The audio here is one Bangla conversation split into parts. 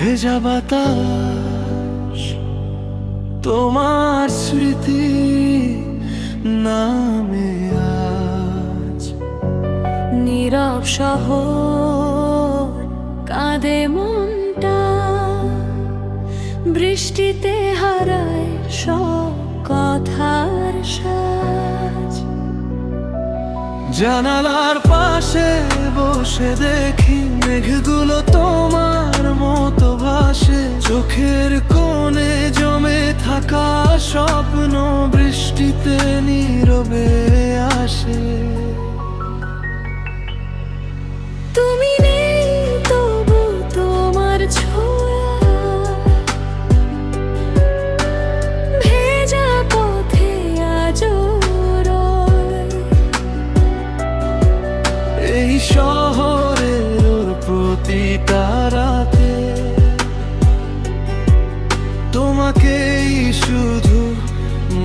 ভেজা বাতাস তোমার স্মৃতি নামে আজ। নীরব শহর কাঁদে মনটা, বৃষ্টিতে হারায় সব কথার সাজ। জানালার পাশে বসে দেখি মেঘগুলো তোমার মতো ভাসে, চোখের কোণে জমে থাকা স্বপ্ন বৃষ্টিতে নীরবে আসে। তুমি নেই তবু তোমার ছোঁয়া, ভেজা পথে আজও রয়। এই শহরের ওর প্রতিটা রাতে তোমাকেই শুধু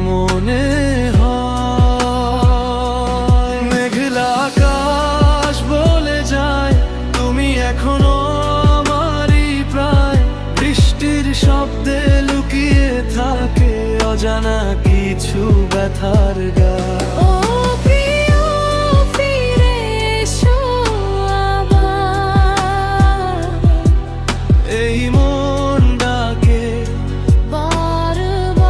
মনে হয়। মেঘলা আকাশ বলে যায় তুমি এখনো আমারই প্রায়, বৃষ্টির শব্দে লুকিয়ে থাকে অজানা কিছু ব্যথার গান। ও প্রিয় ফিরে এসো আবার, এই মন ডাকে বারবার।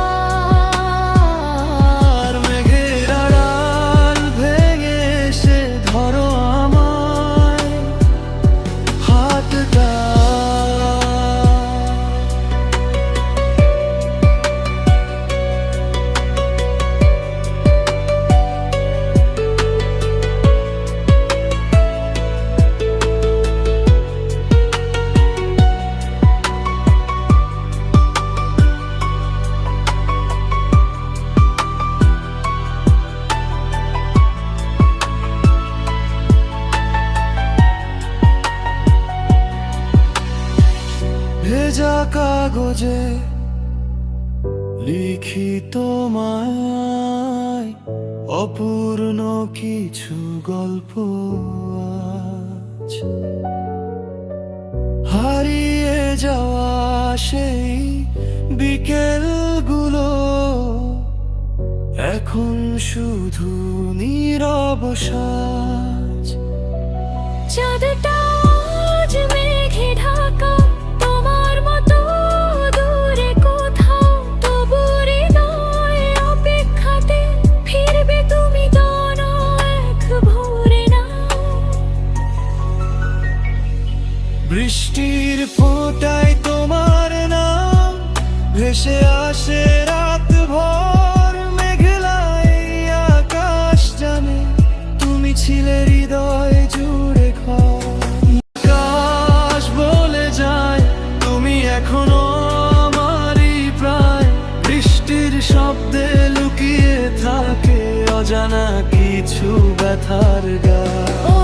মেঘের আড়াল ভেঙে এসে ধরো আমায় হাতটা। ভেজা কাগজে লিখি তোমায় অপূর্ণ কিছু গল্প আজ। হারিয়ে যাওয়া সেই বিকেলগুলো এখন শুধু নীরব সাজ। চাঁদটা আজ মেঘে ঢাকা, তোমার মতো দূরে কোথাও, তবু হৃদয় অপেক্ষাতে ফিরবে তুমি জানো এক ভোরে না। বৃষ্টির ফোঁটায় তোমার নাম ভেসে আসে রাত ভর, মেঘলাই আকাশ জানে তুমি ছিলে হৃদয় জুড়ে ঘর। আকাশ বলে যায় তুমি এখনো আমারই প্রায়, বৃষ্টির শব্দে লুকিয়ে থাকে অজানা কিছু ব্যথার গান। ও